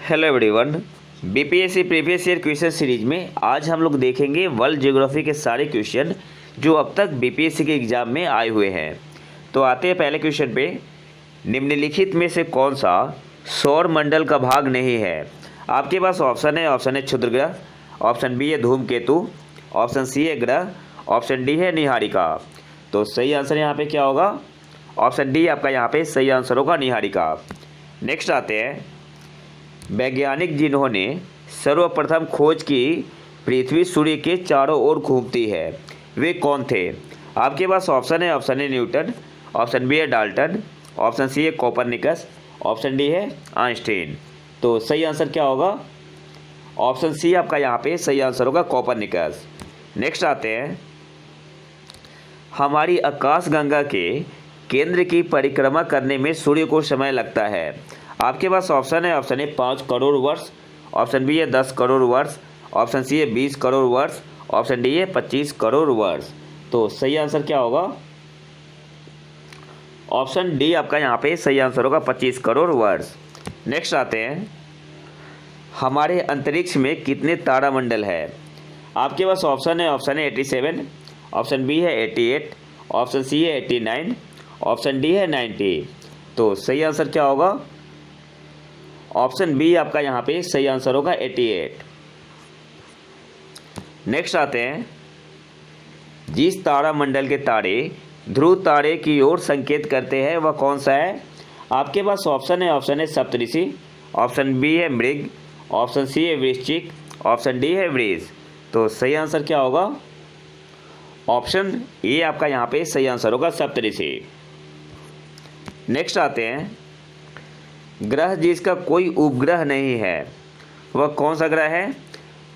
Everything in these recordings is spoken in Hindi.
Hello everyone. BPSC previous year question series में आज हम लोग देखेंगे वर्ल्ड ज्योग्राफी के सारे क्वेश्चन जो अब तक बीपीएससी के एग्ज़ाम में आए हुए हैं। तो आते हैं पहले क्वेश्चन पे। निम्नलिखित में से कौन सा सौर मंडल का भाग नहीं है? आपके पास ऑप्शन है क्षुद्र ग्रह, ऑप्शन बी है धूमकेतु, ऑप्शन सी है ग्रह, ऑप्शन डी है निहारिका। तो सही आंसर यहाँ पे क्या होगा? ऑप्शन डी आपका यहाँ पे सही आंसर होगा, निहारिका। नेक्स्ट आते हैं, वैज्ञानिक जिन्होंने सर्वप्रथम खोज की पृथ्वी सूर्य के चारों ओर घूमती है वे कौन थे? आपके पास ऑप्शन है न्यूटन, ऑप्शन बी है डाल्टन, ऑप्शन सी है कोपरनिकस, ऑप्शन डी है आइंस्टीन। तो सही आंसर क्या होगा? ऑप्शन सी आपका यहाँ पे सही आंसर होगा, कोपरनिकस। नेक्स्ट आते हैं, हमारी आकाशगंगा के केंद्र की परिक्रमा करने में सूर्य को समय लगता है। आपके पास ऑप्शन है 5 करोड़ वर्ष, ऑप्शन बी है 10 करोड़ वर्ष, ऑप्शन सी है 20 करोड़ वर्ष, ऑप्शन डी है 25 करोड़ वर्ष। तो सही आंसर क्या होगा? ऑप्शन डी आपका यहाँ पे सही आंसर होगा, 25 करोड़ वर्ष। नेक्स्ट आते हैं, हमारे अंतरिक्ष में कितने तारामंडल है? आपके पास ऑप्शन है 87, ऑप्शन बी है 88, ऑप्शन सी है 89, ऑप्शन डी है 90। तो सही आंसर क्या होगा? ऑप्शन बी आपका यहाँ पे सही आंसर होगा, 88। नेक्स्ट आते हैं, जिस तारामंडल के तारे ध्रुव तारे की ओर संकेत करते हैं वह कौन सा है? आपके पास ऑप्शन है सप्तऋषि, ऑप्शन बी है मृग, ऑप्शन सी है वृश्चिक, ऑप्शन डी है वृष। तो सही आंसर क्या होगा? ऑप्शन ए आपका यहाँ पे सही आंसर होगा, सप्तऋषि। नेक्स्ट आते हैं, ग्रह जिसका कोई उपग्रह नहीं है वह कौन सा ग्रह है?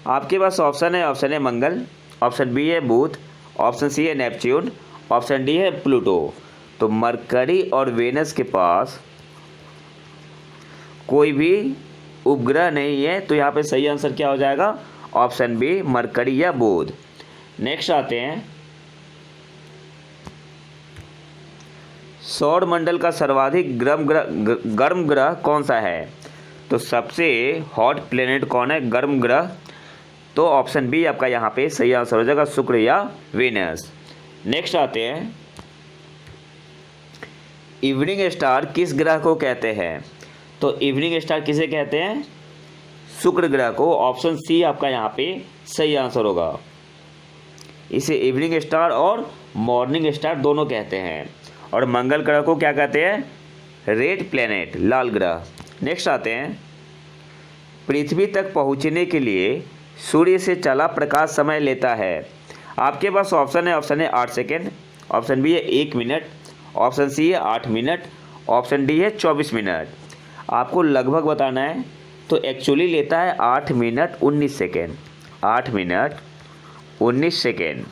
आपके पास ऑप्शन है मंगल, ऑप्शन बी है बुध, ऑप्शन सी है नेपच्यून, ऑप्शन डी है प्लूटो। तो मरकरी और वेनस के पास कोई भी उपग्रह नहीं है, तो यहाँ पे सही आंसर क्या हो जाएगा? ऑप्शन बी मरकरी या बुध। नेक्स्ट आते हैं, सौर मंडल का सर्वाधिक गर्म ग्रह कौन सा है? तो सबसे हॉट प्लेनेट कौन है, गर्म ग्रह? तो ऑप्शन बी आपका यहाँ पे सही आंसर हो जाएगा, शुक्र या वीनस। नेक्स्ट आते हैं, इवनिंग स्टार किस ग्रह को कहते हैं? तो इवनिंग स्टार किसे कहते हैं? शुक्र ग्रह को। ऑप्शन सी आपका यहाँ पे सही आंसर होगा। इसे इवनिंग स्टार और मॉर्निंग स्टार दोनों कहते हैं। और मंगल ग्रह को क्या कहते हैं? रेड प्लैनेट, लाल ग्रह। नेक्स्ट आते हैं, पृथ्वी तक पहुंचने के लिए सूर्य से चला प्रकाश समय लेता है। आपके पास ऑप्शन है 8 सेकेंड, ऑप्शन बी है 1 मिनट, ऑप्शन सी है 8 मिनट, ऑप्शन डी है 24 मिनट। आपको लगभग बताना है, तो एक्चुअली लेता है 8 मिनट 19 सेकेंड, 8 मिनट 19 सेकेंड।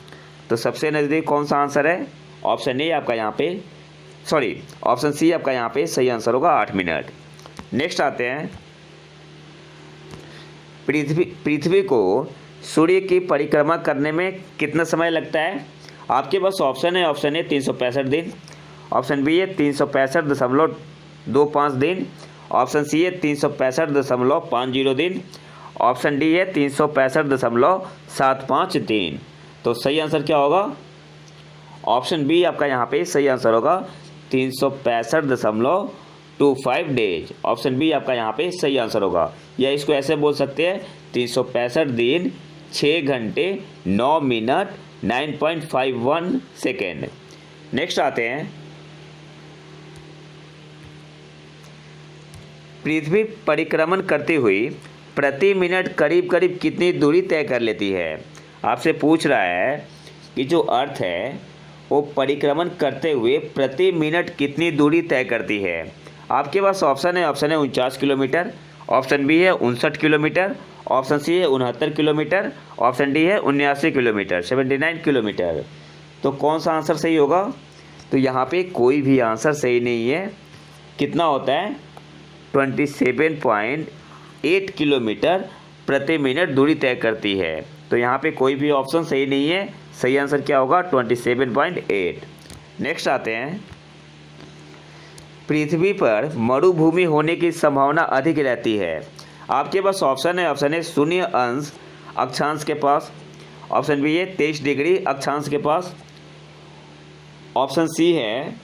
तो सबसे नज़दीक कौन सा आंसर है? ऑप्शन ए आपका यहाँ पे ऑप्शन सी आपका यहाँ पे सही आंसर होगा, 8 मिनट। नेक्स्ट आते हैं, पृथ्वी को सूर्य की परिक्रमा करने में कितना समय लगता है? आपके पास ऑप्शन है 365 दिन, ऑप्शन बी है 365.25 दिन, ऑप्शन सी है 365.50 दिन, ऑप्शन डी है 365.75 दिन। तो सही आंसर क्या होगा? ऑप्शन बी आपका यहाँ पे सही आंसर होगा, 365.25 डेज। ऑप्शन बी आपका यहाँ पे सही आंसर होगा, या इसको ऐसे बोल सकते हैं 365 दिन 6 घंटे 9 मिनट 9.51 सेकेंड। नेक्स्ट आते हैं, पृथ्वी परिक्रमण करती हुई प्रति मिनट करीब करीब कितनी दूरी तय कर लेती है? आपसे पूछ रहा है कि जो अर्थ है वो परिक्रमण करते हुए प्रति मिनट कितनी दूरी तय करती है। आपके पास ऑप्शन है 49 किलोमीटर, ऑप्शन बी है 59 किलोमीटर, ऑप्शन सी है 69 किलोमीटर, ऑप्शन डी है 79 किलोमीटर, 79 किलोमीटर। तो कौन सा आंसर सही होगा? तो यहाँ पे कोई भी आंसर सही नहीं है। कितना होता है? 27.8 किलोमीटर प्रति मिनट दूरी तय करती है। तो यहाँ पे कोई भी ऑप्शन सही नहीं है। सही आंसर क्या होगा? 27.8। नेक्स्ट आते हैं, पृथ्वी पर मरुभूमि होने की संभावना अधिक रहती है। आपके पास ऑप्शन है शून्य अंश अक्षांश के पास, ऑप्शन बी है 23 डिग्री अक्षांश के पास, ऑप्शन सी है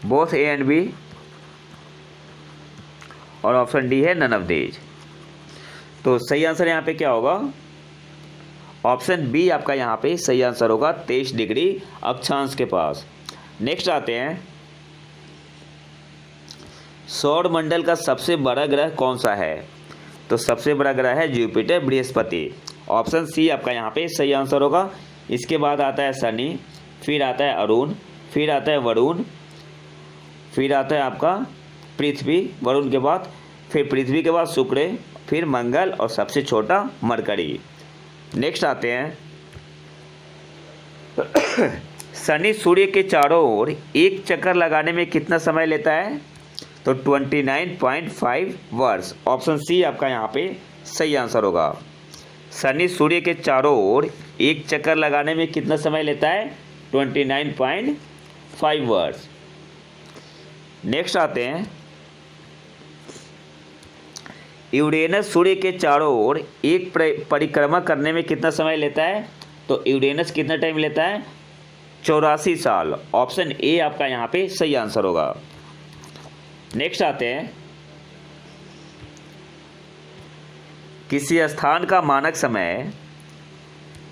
बोथ ए एंड बी, और ऑप्शन डी है नन ऑफ दीज। तो सही आंसर यहाँ पे क्या होगा? ऑप्शन बी आपका यहाँ पे सही आंसर होगा, 23 डिग्री अक्षांश के पास। नेक्स्ट आते हैं, सौर मंडल का सबसे बड़ा ग्रह कौन सा है? तो सबसे बड़ा ग्रह है जुपिटर बृहस्पति, ऑप्शन सी आपका यहाँ पे सही आंसर होगा। इसके बाद आता है शनि, फिर आता है अरुण, फिर आता है वरुण, फिर आता है आपका पृथ्वी, वरुण के बाद फिर पृथ्वी के बाद शुक्र, फिर मंगल और सबसे छोटा मरकरी। नेक्स्ट आते हैं, शनि सूर्य के चारों ओर एक चक्कर लगाने में कितना समय लेता है? तो 29.5 वर्ष, ऑप्शन सी आपका यहाँ पे सही आंसर होगा। शनि सूर्य के चारों ओर एक चक्कर लगाने में कितना समय लेता है? 29.5 वर्ष। नेक्स्ट आते हैं, यूरेनस सूर्य के चारों ओर एक परिक्रमा करने में कितना समय लेता है? तो यूरेनस कितना टाइम लेता है? 84 साल, ऑप्शन ए आपका यहाँ पे सही आंसर होगा। नेक्स्ट आते हैं, किसी स्थान का मानक समय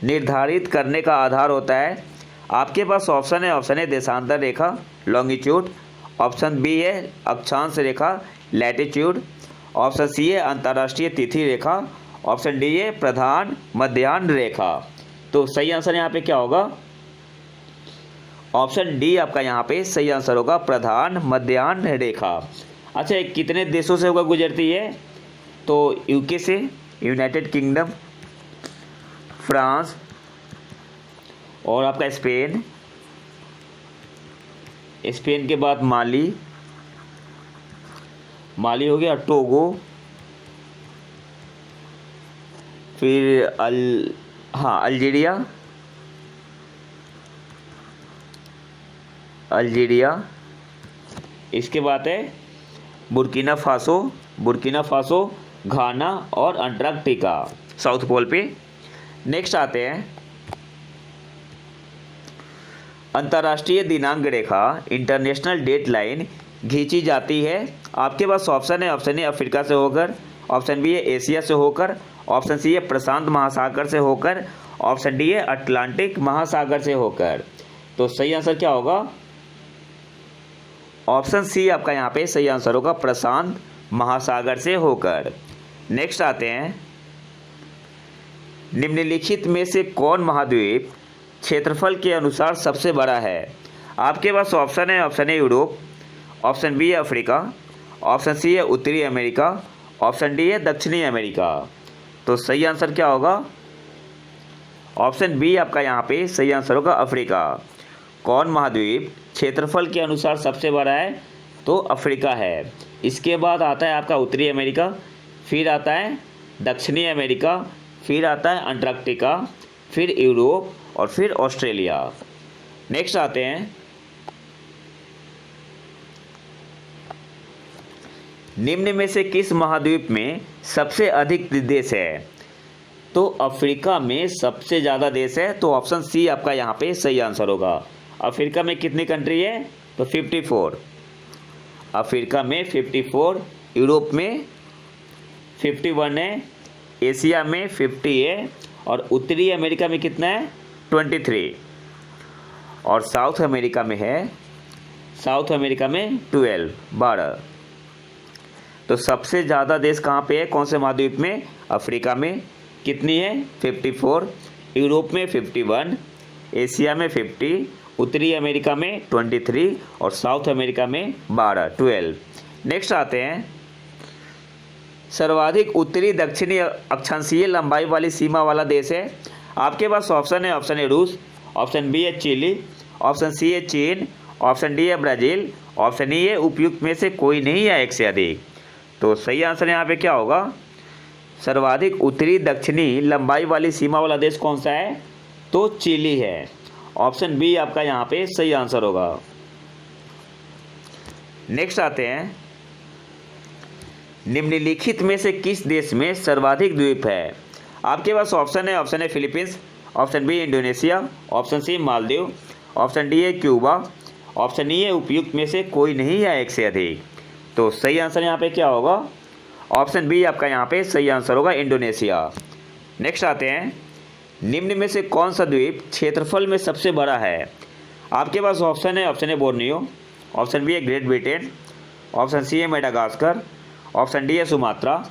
निर्धारित करने का आधार होता है। आपके पास ऑप्शन है देशांतर रेखा लॉन्गिट्यूड, ऑप्शन बी है अक्षांश रेखा लैटिट्यूड, ऑप्शन सी है अंतर्राष्ट्रीय तिथि रेखा, ऑप्शन डी है प्रधान मध्याह्न रेखा। तो सही आंसर यहाँ पे क्या होगा? ऑप्शन डी आपका यहाँ पे सही आंसर होगा, प्रधान मध्याह्न रेखा। अच्छा, ये कितने देशों से होकर गुजरती है? तो यूके से, यूनाइटेड किंगडम, फ्रांस और आपका स्पेन, स्पेन के बाद माली हो गया, टोगो, फिर अल्जीरिया, इसके बाद है बुर्किना फासो, घाना और अंटार्कटिका साउथ पोल पे। नेक्स्ट आते हैं, अंतर्राष्ट्रीय दिनांक रेखा इंटरनेशनल डेट लाइन खींची जाती है। आपके पास ऑप्शन है अफ्रीका से होकर, ऑप्शन बी है एशिया से होकर, ऑप्शन सी है प्रशांत महासागर से होकर, ऑप्शन डी है अटलांटिक महासागर से होकर। तो सही आंसर क्या होगा? ऑप्शन सी आपका यहाँ पे सही आंसर होगा, प्रशांत महासागर से होकर। नेक्स्ट आते हैं, निम्नलिखित में से कौन महाद्वीप क्षेत्रफल के अनुसार सबसे बड़ा है? आपके पास ऑप्शन है यूरोप, ऑप्शन बी है अफ्रीका, ऑप्शन सी है उत्तरी अमेरिका, ऑप्शन डी है दक्षिणी अमेरिका। तो सही आंसर क्या होगा? ऑप्शन बी आपका यहाँ पे सही आंसर होगा, अफ्रीका। कौन महाद्वीप क्षेत्रफल के अनुसार सबसे बड़ा है? तो अफ्रीका है। इसके बाद आता है आपका उत्तरी अमेरिका, फिर आता है दक्षिणी अमेरिका, फिर आता है अंटार्कटिका, फिर यूरोप और फिर ऑस्ट्रेलिया। नेक्स्ट आते हैं, निम्न में से किस महाद्वीप में सबसे अधिक देश है? तो अफ्रीका में सबसे ज़्यादा देश है, तो ऑप्शन सी आपका यहाँ पे सही आंसर होगा। अफ्रीका में कितनी कंट्री है? तो 54। अफ्रीका में 54, यूरोप में 51 है, एशिया में 50 है, और उत्तरी अमेरिका में कितना है? 23, और साउथ अमेरिका में 12। तो सबसे ज़्यादा देश कहाँ पे है, कौन से महाद्वीप में? अफ्रीका में कितनी है? 54, यूरोप में 51, एशिया में 50, उत्तरी अमेरिका में 23 और साउथ अमेरिका में 12। नेक्स्ट आते हैं, सर्वाधिक उत्तरी दक्षिणी अक्षांशीय लंबाई वाली सीमा वाला देश है। आपके पास ऑप्शन है रूस, ऑप्शन बी है चिली, ऑप्शन सी है चीन, ऑप्शन डी है ब्राज़ील, ऑप्शन ई है उपयुक्त में से कोई नहीं है एक से अधिक। तो सही आंसर यहाँ पे क्या होगा? सर्वाधिक उत्तरी दक्षिणी लंबाई वाली सीमा वाला देश कौन सा है? तो चिली है। ऑप्शन बी आपका यहाँ पे सही आंसर होगा। नेक्स्ट आते हैं, निम्नलिखित में से किस देश में सर्वाधिक द्वीप है? आपके पास ऑप्शन है Philippines, option B Indonesia, option C Maldives, option D है क्यूबा, ऑप्शन ई है उपयुक्त में से कोई नहीं या एक से अधिक। तो सही आंसर यहाँ पे क्या होगा? ऑप्शन बी आपका यहाँ पे सही आंसर होगा, इंडोनेशिया। नेक्स्ट आते हैं, निम्न में से कौन सा द्वीप क्षेत्रफल में सबसे बड़ा है? आपके पास ऑप्शन है बोर्नियो, ऑप्शन बी है ग्रेट ब्रिटेन, ऑप्शन सी है मेडागास्कर, ऑप्शन डी है सुमात्रा,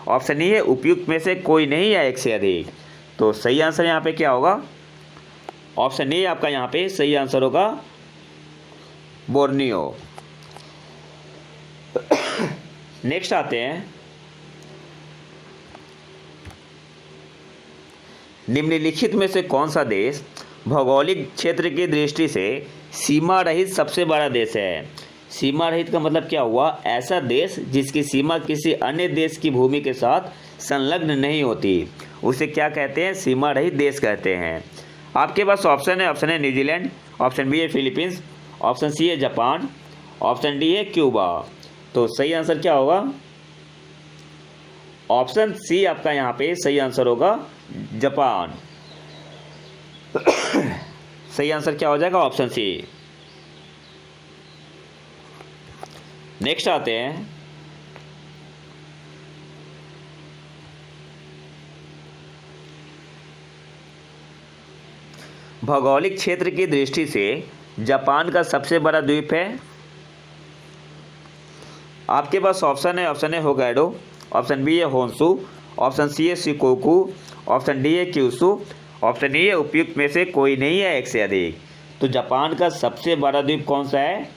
ऑप्शन ई है उपयुक्त में से कोई नहीं या एक से अधिक। तो सही आंसर यहाँ पे क्या होगा? ऑप्शन ए आपका यहाँ पे सही आंसर होगा, बोर्नियो। नेक्स्ट आते हैं, निम्नलिखित में से कौन सा देश भौगोलिक क्षेत्र की दृष्टि से सीमा रहित सबसे बड़ा देश है? सीमा रहित का मतलब क्या हुआ? ऐसा देश जिसकी सीमा किसी अन्य देश की भूमि के साथ संलग्न नहीं होती, उसे क्या कहते हैं? सीमा रहित देश कहते हैं। आपके पास ऑप्शन है न्यूजीलैंड, ऑप्शन बी है फिलीपींस, ऑप्शन सी है जापान, ऑप्शन डी है क्यूबा। तो सही आंसर क्या होगा? ऑप्शन सी आपका यहाँ पे सही आंसर होगा, जापान। सही आंसर क्या हो जाएगा? Option C. नेक्स्ट आते हैं, भौगोलिक क्षेत्र की दृष्टि से जापान का सबसे बड़ा द्वीप है। आपके पास ऑप्शन है होकाइडो, ऑप्शन बी है होन्शु, ऑप्शन सी है शिकोकू, ऑप्शन डी है क्यूशु, ऑप्शन ई है उपयुक्त में से कोई नहीं है एक से अधिक। तो जापान का सबसे बड़ा द्वीप कौन सा है?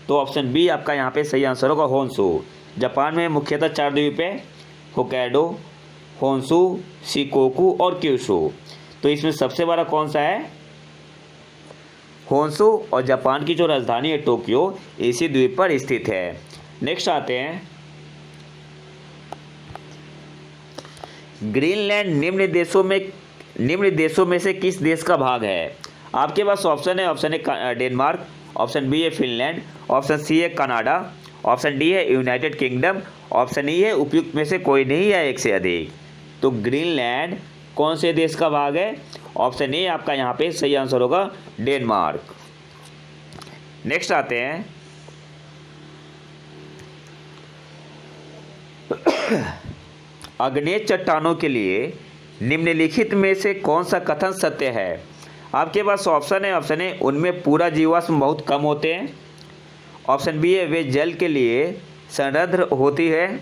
तो ऑप्शन बी आपका यहाँ पे सही आंसर होगा, होन्शु। जापान में मुख्यतः 4 द्वीप है, होकाइडो, होन्शु, शिकोकू और क्यूशु। तो इसमें सबसे बड़ा कौन सा है? होन्शु, और जापान की जो राजधानी है टोक्यो इसी द्वीप पर स्थित है। नेक्स्ट आते हैं, ग्रीनलैंड निम्न देशों में से किस देश का भाग है? आपके पास ऑप्शन है डेनमार्क, ऑप्शन बी है फिनलैंड, ऑप्शन सी है कनाडा, ऑप्शन डी है यूनाइटेड किंगडम, ऑप्शन ई है उपयुक्त में से कोई नहीं या एक से अधिक। तो ग्रीनलैंड कौन से देश का भाग है? ऑप्शन ए आपका यहाँ पे सही आंसर होगा, डेनमार्क। नेक्स्ट आते हैं, अग्नेय चट्टानों के लिए निम्नलिखित में से कौन सा कथन सत्य है? आपके पास ऑप्शन है उनमें पूरा जीवाश्म बहुत कम होते हैं, ऑप्शन बी है वे जल के लिए संरद्र होती है,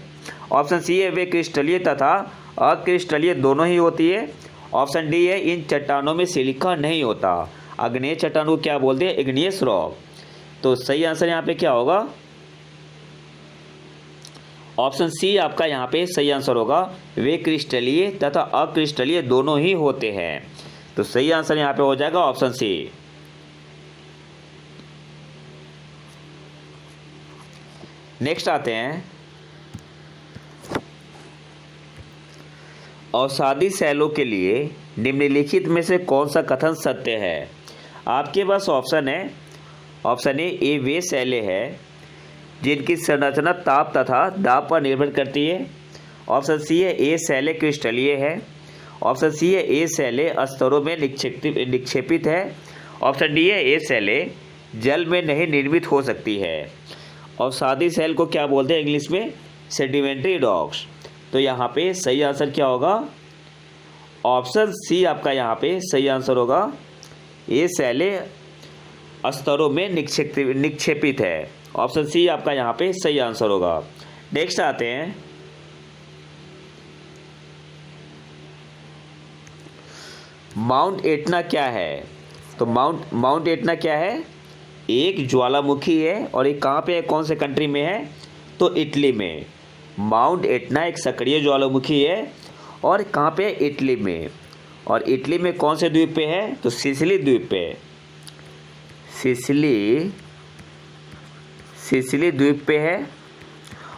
ऑप्शन सी है वे क्रिस्टलीय तथा अक्रिस्टलीय दोनों ही होती है, ऑप्शन डी है इन चट्टानों में सिलिका नहीं होता। अग्नेय चट्टानों को क्या बोलते हैं? Igneous rock. तो सही आंसर यहाँ पे क्या होगा? ऑप्शन सी आपका यहाँ पे सही आंसर होगा, वे क्रिस्टलीय तथा अक्रिस्टलीय दोनों ही होते हैं। तो सही आंसर यहाँ पे हो जाएगा ऑप्शन सी। नेक्स्ट आते हैं, अवसादी सेलों के लिए निम्नलिखित में से कौन सा कथन सत्य है? आपके पास ऑप्शन ए वे सेलें हैं जिनकी संरचना ताप तथा दाब पर निर्भर करती है, ऑप्शन सी है ए सेलें क्रिस्टलीय है, ऑप्शन सी है ए सेलें स्तरों में निक्षेपित है, ऑप्शन डी है ए सेलें जल में नहीं निर्मित हो सकती है। अवसादी सेल को क्या बोलते हैं इंग्लिश में? Sedimentary rocks. तो यहाँ पे सही आंसर क्या होगा? ऑप्शन सी आपका यहाँ पे सही आंसर होगा, ए सेलें स्तरों में निक्षेपित है। ऑप्शन सी आपका यहाँ पे सही आंसर होगा। नेक्स्ट आते हैं, माउंट एटना क्या है? तो माउंट एटना क्या है? एक ज्वालामुखी है, और ये कहाँ पे है, कौन से कंट्री में है? तो इटली में। माउंट एटना एक सक्रिय ज्वालामुखी है, और कहाँ पे? इटली में। और इटली में कौन से द्वीप पे है? तो सिसिली द्वीप पे। सिसिली द्वीप पे है,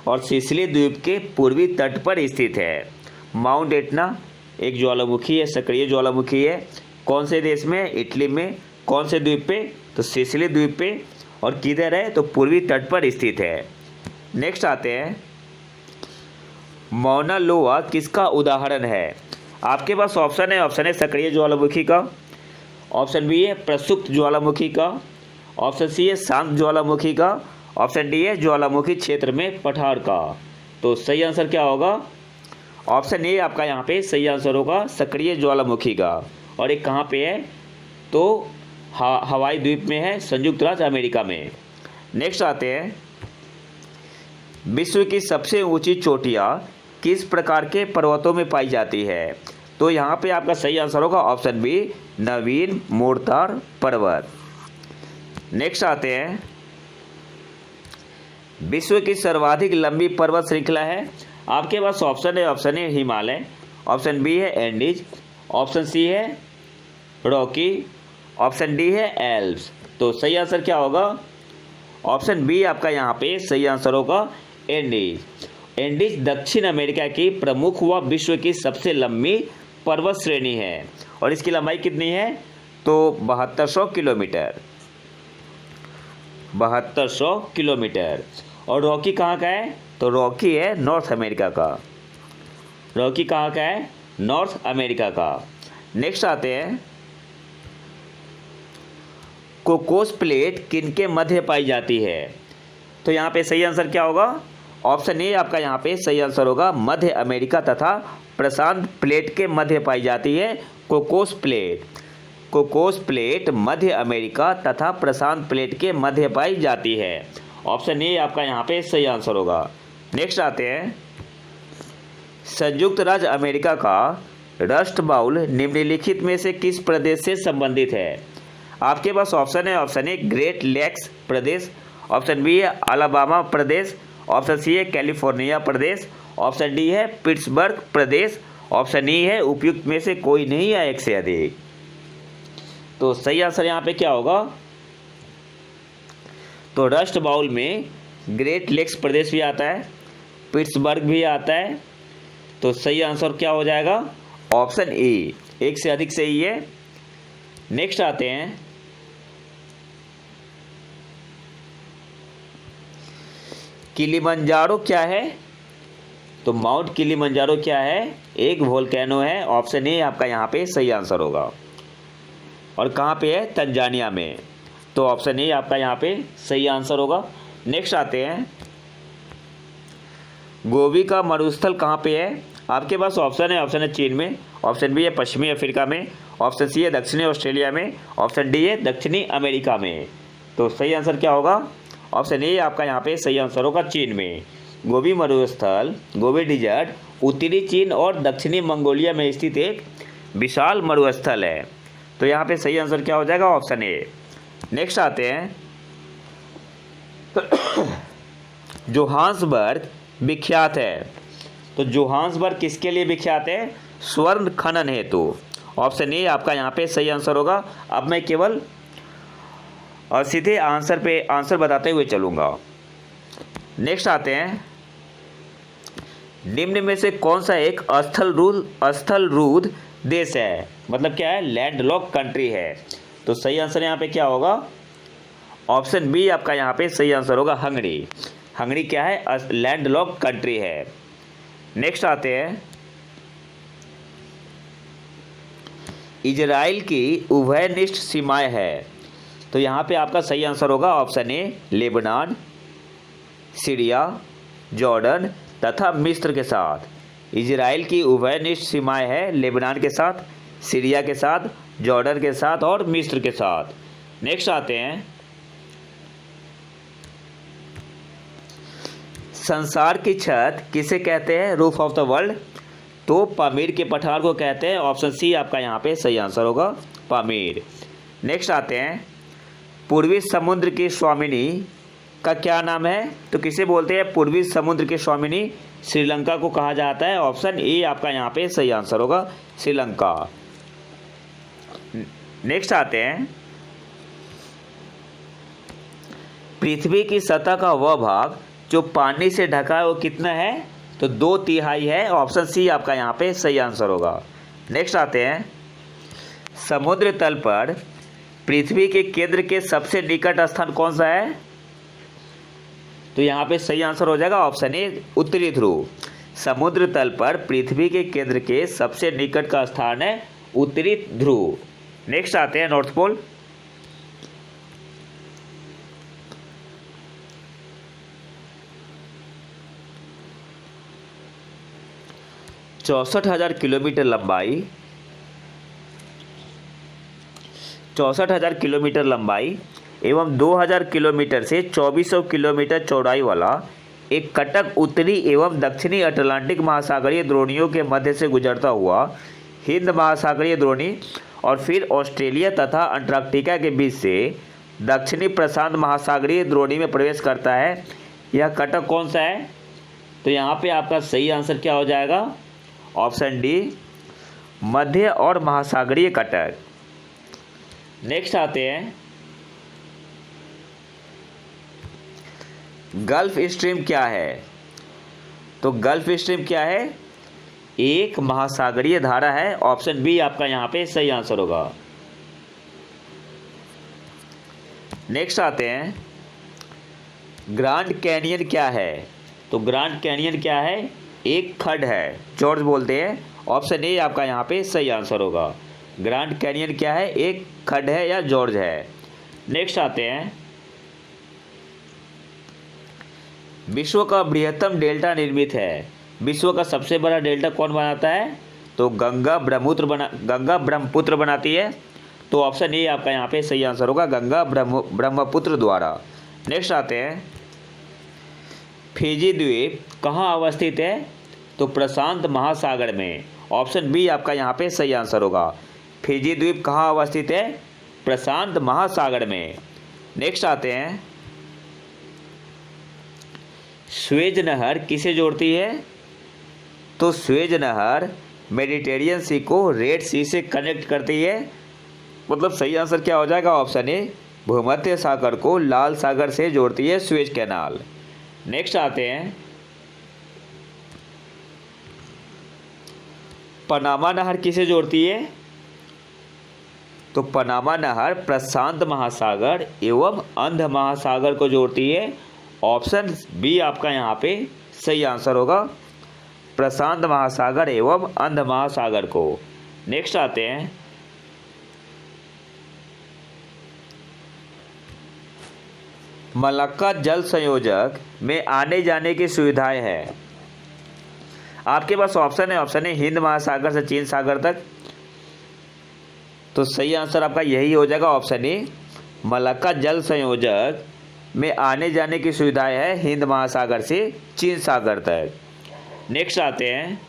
और सिसिली द्वीप के पूर्वी तट पर स्थित है। माउंट एटना एक ज्वालामुखी है, सक्रिय ज्वालामुखी है। कौन से देश में? इटली में। कौन से द्वीप पे? तो सिसिली द्वीप पे। और किधर है? तो पूर्वी तट पर स्थित है। नेक्स्ट आते हैं, मौना लोआ किसका उदाहरण है? आपके पास ऑप्शन है, ऑप्शन ए सक्रिय ज्वालामुखी का, ऑप्शन बी है प्रसुप्त ज्वालामुखी का, ऑप्शन सी है शांत ज्वालामुखी का, ऑप्शन डी है ज्वालामुखी क्षेत्र में पठार का। तो सही आंसर क्या होगा? ऑप्शन ए आपका यहाँ पे सही आंसर होगा, सक्रिय ज्वालामुखी का। और एक कहाँ पे है? तो हवाई द्वीप में है, संयुक्त राज्य अमेरिका में। नेक्स्ट आते हैं, विश्व की सबसे ऊंची चोटियाँ किस प्रकार के पर्वतों में पाई जाती है? तो यहाँ पे आपका सही आंसर होगा ऑप्शन बी, नवीन मोर्टार पर्वत। नेक्स्ट आते हैं, विश्व की सर्वाधिक लंबी पर्वत श्रृंखला है। आपके पास ऑप्शन है, option A Himalaya, option B है एंडीज, ऑप्शन सी है रॉकी, ऑप्शन डी है एल्प्स। तो सही आंसर क्या होगा? ऑप्शन बी आपका यहाँ पे सही आंसर होगा, एंडीज। एंडीज दक्षिण अमेरिका की प्रमुख व विश्व की सबसे लंबी पर्वत श्रेणी है और इसकी लंबाई कितनी है? तो 7200 किलोमीटर, 7200 किलोमीटर। और रॉकी कहाँ का है? तो रॉकी है नॉर्थ अमेरिका का। रॉकी कहाँ का है? नॉर्थ अमेरिका का। नेक्स्ट आते हैं, कोकोस प्लेट किनके मध्य पाई जाती है? तो यहाँ पे सही आंसर क्या होगा? ऑप्शन ए आपका यहाँ पे सही आंसर होगा, मध्य अमेरिका तथा प्रशांत प्लेट के मध्य पाई जाती है कोकोस प्लेट। कोकोस प्लेट मध्य अमेरिका तथा प्रशांत प्लेट के मध्य पाई जाती है। ऑप्शन ए आपका यहाँ पे सही आंसर होगा। नेक्स्ट आते हैं, संयुक्त राज्य अमेरिका का रस्ट बाउल निम्नलिखित में से किस प्रदेश से संबंधित है? आपके पास ऑप्शन है, ऑप्शन ए ग्रेट लेक्स प्रदेश, ऑप्शन बी है अलाबामा प्रदेश, ऑप्शन सी है कैलिफोर्निया प्रदेश, ऑप्शन डी है पिट्सबर्ग प्रदेश, ऑप्शन ई है उपयुक्त में से कोई नहीं या एक से अधिक। तो सही आंसर यहाँ पे क्या होगा? तो रस्ट बाउल में ग्रेट लेक्स प्रदेश भी आता है, पिट्सबर्ग भी आता है। तो सही आंसर क्या हो जाएगा? ऑप्शन ए, एक से अधिक सही है। नेक्स्ट आते हैं, किलिमंजारो क्या है? तो माउंट किलिमंजारो क्या है? एक वोल्केनो है। ऑप्शन ए आपका यहाँ पे सही आंसर होगा। और कहाँ पे है? तंजानिया में। तो ऑप्शन ए आपका यहाँ पे सही आंसर होगा। नेक्स्ट आते हैं, गोबी का मरुस्थल कहाँ पे है? आपके पास ऑप्शन है, ऑप्शन है चीन में, ऑप्शन बी है पश्चिमी अफ्रीका में, ऑप्शन सी है दक्षिणी ऑस्ट्रेलिया में, ऑप्शन डी है दक्षिणी अमेरिका में। तो सही आंसर क्या होगा? ऑप्शन ए आपका यहाँ पे सही आंसर होगा, चीन में। गोबी मरुस्थल, गोबी डिजर्ट उत्तरी चीन और दक्षिणी मंगोलिया में स्थित एक विशाल मरुस्थल है। तो यहाँ पे सही आंसर क्या हो जाएगा? Option A. नेक्स्ट आते हैं, जोहान्सबर्ग विख्यात है। तो जोहान्सबर्ग किसके लिए विख्यात है? स्वर्ण खनन हेतु। ऑप्शन ए आपका यहाँ पे सही आंसर होगा। अब मैं केवल और सीधे आंसर बताते हुए चलूँगा। नेक्स्ट आते हैं, निम्न में से कौन सा एक स्थलरूढ़ देश है? मतलब क्या है? लैंडलॉक कंट्री है। तो सही आंसर यहाँ पे क्या होगा? ऑप्शन बी आपका यहाँ पे सही आंसर होगा, हंगरी। हंगरी क्या है? लैंडलॉक कंट्री है। नेक्स्ट आते हैं, इजराइल की उभयनिष्ठ सीमाएं है। तो यहाँ पे आपका सही आंसर होगा option A, Lebanon, Syria, Jordan तथा मिस्र के साथ। इजराइल की उभयनिष्ठ सीमाएं है लेबनान के साथ, सीरिया के साथ, जॉर्डन के साथ और मिस्र के साथ। नेक्स्ट आते हैं, संसार की छत किसे कहते हैं? Roof of the world. तो पामीर के पठार को कहते हैं। ऑप्शन सी आपका यहाँ पे सही आंसर होगा, पामीर। नेक्स्ट आते हैं, पूर्वी समुद्र की स्वामिनी का क्या नाम है? तो किसे बोलते हैं पूर्वी समुद्र की स्वामिनी? श्रीलंका को कहा जाता है। ऑप्शन ए आपका यहाँ पे सही आंसर होगा, श्रीलंका। नेक्स्ट आते हैं, पृथ्वी की सतह का वह भाग जो पानी से ढका है वो कितना है? तो 2/3 है। ऑप्शन सी आपका यहाँ पे सही आंसर होगा। नेक्स्ट आते हैं, समुद्र तल पर पृथ्वी के केंद्र के सबसे निकट स्थान कौन सा है? तो यहाँ पे सही आंसर हो जाएगा ऑप्शन ए, उत्तरी ध्रुव। समुद्र तल पर पृथ्वी के केंद्र के सबसे निकट का स्थान है उत्तरी ध्रुव। नेक्स्ट आते हैं नॉर्थ पोल। चौसठ हजार किलोमीटर लंबाई एवं 2000 किलोमीटर से 2400 किलोमीटर चौड़ाई वाला एक कटक उत्तरी एवं दक्षिणी अटलांटिक महासागरीय द्रोणियों के मध्य से गुजरता हुआ हिंद महासागरीय द्रोणी और फिर ऑस्ट्रेलिया तथा अंटार्कटिका के बीच से दक्षिणी प्रशांत महासागरीय द्रोणी में प्रवेश करता है। यह कटक कौन सा है? तो यहाँ पे आपका सही आंसर क्या हो जाएगा? ऑप्शन डी, मध्य और महासागरीय कटक। नेक्स्ट आते हैं, गल्फ स्ट्रीम क्या है? तो गल्फ स्ट्रीम क्या है? एक महासागरीय धारा है। ऑप्शन बी आपका यहाँ पे सही आंसर होगा। नेक्स्ट आते हैं, ग्रैंड कैनियन क्या है? तो ग्रैंड कैनियन क्या है? एक खड्ड है, जॉर्ज बोलते हैं। ऑप्शन ए आपका यहाँ पे सही आंसर होगा। ग्रैंड कैनियन क्या है? एक खड्ड है या जॉर्ज है। नेक्स्ट आते हैं, विश्व का बृहत्तम डेल्टा निर्मित है। विश्व का सबसे बड़ा डेल्टा कौन बनाता है? तो गंगा ब्रह्मपुत्र बनाती है। तो ऑप्शन ए आपका यहाँ पे सही आंसर होगा, गंगा ब्रह्मपुत्र द्वारा। नेक्स्ट आते हैं, फिजी द्वीप कहाँ अवस्थित है? तो प्रशांत महासागर में। ऑप्शन बी आपका यहाँ पे सही आंसर होगा। फिजी द्वीप कहाँ अवस्थित है? प्रशांत महासागर में। नेक्स्ट आते हैं, स्वेज नहर किसे जोड़ती है? तो स्वेज नहर मेडिटेरियन सी को रेड सी से कनेक्ट करती है। मतलब सही आंसर क्या हो जाएगा? ऑप्शन ए, भूमध्य सागर को लाल सागर से जोड़ती है स्वेज कैनाल। नेक्स्ट आते हैं, पनामा नहर किसे जोड़ती है? तो पनामा नहर प्रशांत महासागर एवं अंध महासागर को जोड़ती है। ऑप्शन बी आपका यहाँ पे सही आंसर होगा, प्रशांत महासागर एवं अंध महासागर को। नेक्स्ट आते हैं, मलक्का जल संयोजक में आने जाने की सुविधाएं हैं। आपके पास ऑप्शन है, ऑप्शन ए हिंद महासागर से चीन सागर तक। तो सही आंसर आपका यही हो जाएगा, ऑप्शन ए, मलक्का जल संयोजक में आने जाने की सुविधाएं है हिंद महासागर से चीन सागर तक। नेक्स्ट आते हैं,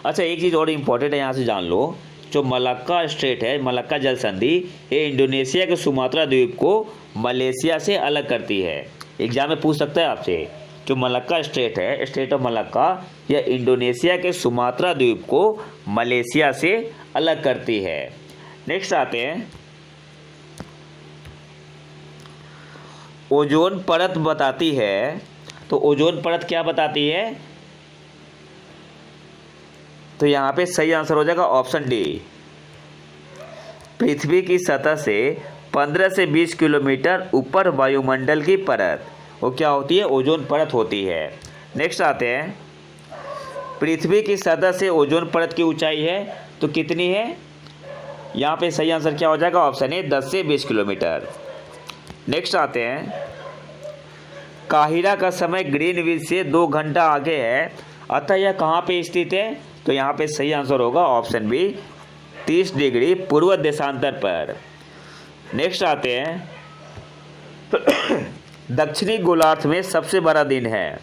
अच्छा एक चीज़ और इम्पोर्टेंट है, यहाँ से जान लो। जो मलक्का स्ट्रेट है, मलक्का जल संधि, ये इंडोनेशिया के सुमात्रा द्वीप को मलेशिया से अलग करती है। एग्जाम में पूछ सकता है आपसे, जो मलक्का स्ट्रेट है, स्ट्रेट ऑफ मलक्का, यह इंडोनेशिया के सुमात्रा द्वीप को मलेशिया से अलग करती है। नेक्स्ट आते हैं, ओजोन परत बताती है। तो ओजोन परत क्या बताती है? तो यहाँ पे सही आंसर हो जाएगा ऑप्शन डी, पृथ्वी की सतह से 15 से 20 किलोमीटर ऊपर वायुमंडल की परत, वो क्या होती है? ओजोन परत होती है। नेक्स्ट आते हैं, पृथ्वी की सतह से ओजोन परत की ऊंचाई है तो कितनी है? यहाँ पे सही आंसर क्या हो जाएगा? ऑप्शन ए, 10 से 20 किलोमीटर। नेक्स्ट आते हैं, काहिरा का समय ग्रीनविच से 2 घंटा आगे है, अतः यह कहाँ पे स्थित है? तो यहाँ पे सही आंसर होगा ऑप्शन बी, 30 डिग्री पूर्व देशांतर पर। नेक्स्ट आते हैं, दक्षिणी गोलार्ध में सबसे बड़ा दिन है।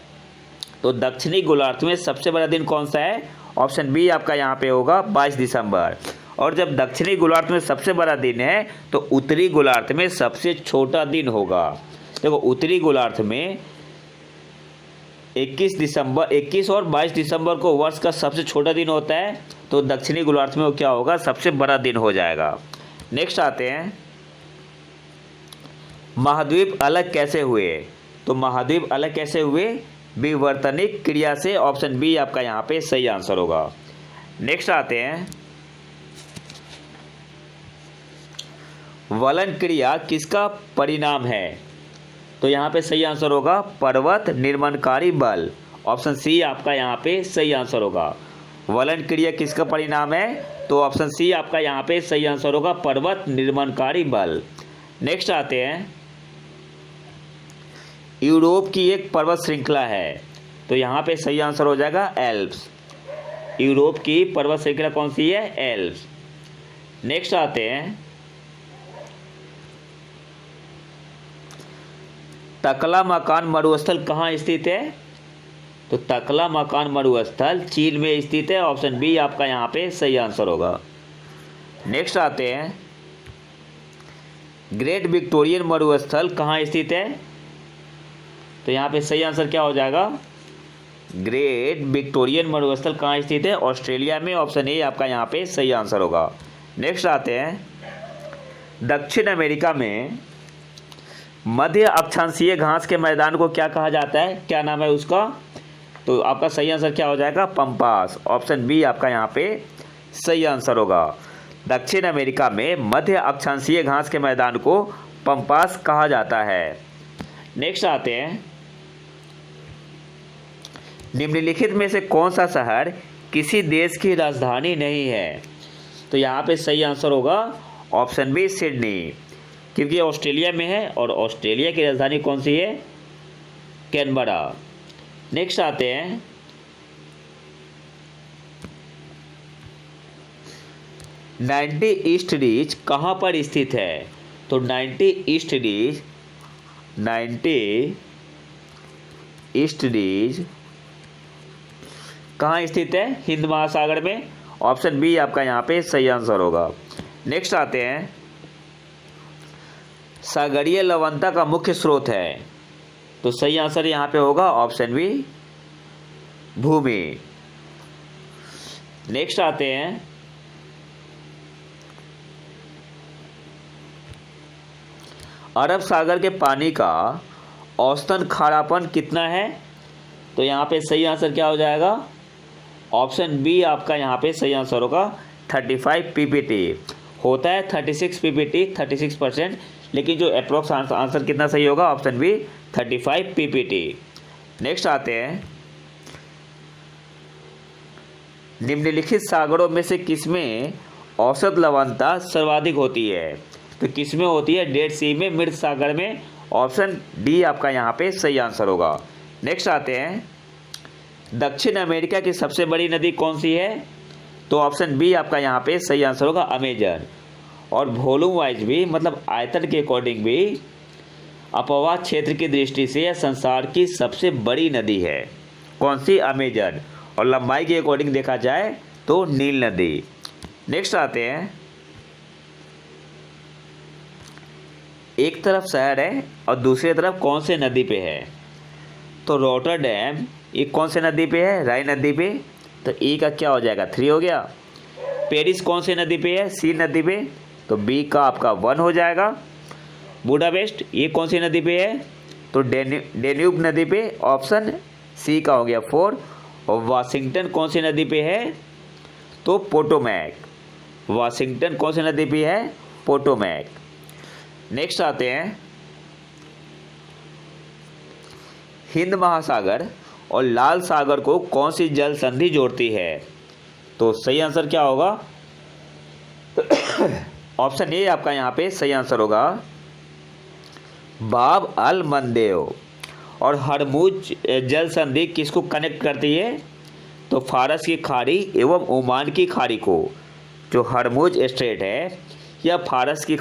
तो दक्षिणी गोलार्ध में सबसे बड़ा दिन कौन सा है? ऑप्शन बी आपका यहाँ पे होगा 22 दिसंबर। और जब दक्षिणी गोलार्ध में सबसे बड़ा दिन है तो उत्तरी गोलार्ध में सबसे छोटा दिन होगा। देखो उत्तरी गोलार्ध में 21 और 22 दिसंबर को वर्ष का सबसे छोटा दिन होता है, तो दक्षिणी गोलार्ध में वो क्या होगा? सबसे बड़ा दिन हो जाएगा। नेक्स्ट आते हैं, महाद्वीप अलग कैसे हुए? तो महाद्वीप अलग कैसे हुए? विवर्तनिक क्रिया से। ऑप्शन बी आपका यहाँ पे सही आंसर होगा। नेक्स्ट आते हैं, वलन क्रिया किसका परिणाम है? तो यहाँ पे सही आंसर होगा पर्वत निर्माणकारी बल। ऑप्शन सी आपका यहाँ पे सही आंसर होगा। वलन क्रिया किसका परिणाम है? तो ऑप्शन सी आपका यहाँ पे सही आंसर होगा पर्वत निर्माणकारी बल। नेक्स्ट आते हैं, यूरोप की एक पर्वत श्रृंखला है, तो यहाँ पे सही आंसर हो जाएगा एल्प्स। यूरोप की पर्वत श्रृंखला कौन सी है? एल्प्स। नेक्स्ट आते हैं, तकला मकान मरुस्थल कहाँ स्थित है? तो तकला मकान मरुस्थल चीन में स्थित है। ऑप्शन बी आपका यहाँ पे सही आंसर होगा। नेक्स्ट आते हैं, ग्रेट विक्टोरियन मरुस्थल कहाँ स्थित है? तो यहाँ पे सही आंसर क्या हो जाएगा? ग्रेट विक्टोरियन मरुस्थल कहाँ स्थित है? ऑस्ट्रेलिया में। ऑप्शन ए आपका यहाँ पे सही आंसर होगा। नेक्स्ट आते हैं, दक्षिण अमेरिका में मध्य अक्षांशीय घास के मैदान को क्या कहा जाता है? क्या नाम है उसका? तो आपका सही आंसर क्या हो जाएगा? पंपास। ऑप्शन बी आपका यहाँ पे सही आंसर होगा। दक्षिण अमेरिका में मध्य अक्षांशीय घास के मैदान को पंपास कहा जाता है। नेक्स्ट आते हैं, निम्नलिखित में से कौन सा शहर किसी देश की राजधानी नहीं है? तो यहाँ पे सही आंसर होगा ऑप्शन बी सिडनी, क्योंकि ऑस्ट्रेलिया में है और ऑस्ट्रेलिया की राजधानी कौन सी है? कैनबरा। नेक्स्ट आते हैं, नाइन्टी ईस्ट रीच कहाँ पर स्थित है? तो नाइन्टी ईस्ट रीच कहाँ स्थित है? हिंद महासागर में। ऑप्शन बी आपका यहाँ पे सही आंसर होगा। नेक्स्ट आते हैं, सागरीय लवणता का मुख्य स्रोत है, तो सही आंसर यहाँ पे होगा ऑप्शन बी भूमि। नेक्स्ट आते हैं, अरब सागर के पानी का औसतन खारापन कितना है? तो यहाँ पे सही आंसर क्या हो जाएगा? ऑप्शन बी आपका यहाँ पे सही आंसर होगा 35 पीपीटी। होता है 36 पीपीटी, 36%, लेकिन जो अप्रोक्स आंसर कितना सही होगा? Option B 35 PPT. नेक्स्ट आते हैं, निम्नलिखित सागरों में से किसमें औसत लवणता सर्वाधिक होती है? तो किसमें होती है? डेड सी में, मृत सागर में। ऑप्शन डी आपका यहाँ पे सही आंसर होगा। नेक्स्ट आते हैं, दक्षिण अमेरिका की सबसे बड़ी नदी कौन सी है? तो ऑप्शन बी आपका यहाँ पे सही आंसर होगा अमेजन। और वॉल्यूम वाइज भी, मतलब आयतन के अकॉर्डिंग भी अपवाह क्षेत्र की दृष्टि से यह संसार की सबसे बड़ी नदी है। कौन सी? अमेजन। और लंबाई के अकॉर्डिंग देखा जाए तो नील नदी। नेक्स्ट आते हैं, एक तरफ शहर है और दूसरी तरफ कौन से नदी पे है? तो रोटरडैम ये कौन से नदी पे है? राइन नदी पे। तो ई का क्या हो जाएगा? 3 हो गया। पेरिस कौन से नदी पे है? सी नदी पे। तो बी का आपका 1 हो जाएगा। बुडापेस्ट ये कौन सी नदी पे है? तो डेन्यूब नदी पे। ऑप्शन सी का हो गया 4। और वाशिंगटन कौन सी नदी पे है? तो पोटोमैक। वाशिंगटन कौन सी नदी पे है? पोटोमैक। नेक्स्ट आते हैं, हिंद महासागर और लाल सागर को कौन सी जल संधि जोड़ती है? तो सही आंसर क्या होगा? ऑप्शन ए आपका यहाँ पे सही आंसर होगा बाब अल मंदेव। और हरमुज जल संधि किसको कनेक्ट करती है? तो फारस की खाड़ी एवं ओमान की खाड़ी को। जो हरमुज स्ट्रेट है या फारस की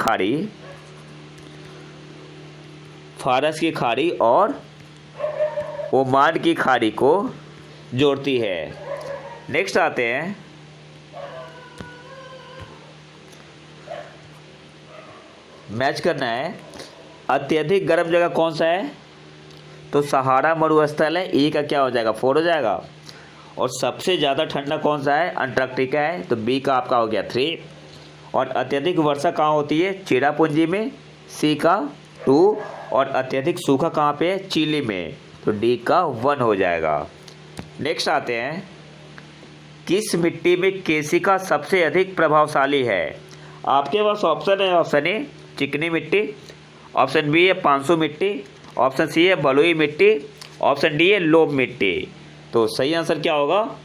खाड़ी और ओमान की खाड़ी को जोड़ती है। नेक्स्ट आते हैं, मैच करना है, अत्यधिक गर्म जगह कौन सा है? तो सहारा मरुस्थल है। ई का क्या हो जाएगा? 4 हो जाएगा। और सबसे ज़्यादा ठंडा कौन सा है? अंटार्कटिका है। तो बी का आपका हो गया 3। और अत्यधिक वर्षा कहाँ होती है? चेरापूंजी में। सी का 2। और अत्यधिक सूखा कहाँ पे है? चिली में। तो डी का 1 हो जाएगा। नेक्स्ट आते हैं, किस मिट्टी में केशिका सबसे अधिक प्रभावशाली है? आपके पास ऑप्शन है, ऑप्शन ए चिकनी मिट्टी, ऑप्शन बी है पांसू मिट्टी, ऑप्शन सी है बलुई मिट्टी, ऑप्शन डी है लोब मिट्टी। तो सही आंसर क्या होगा?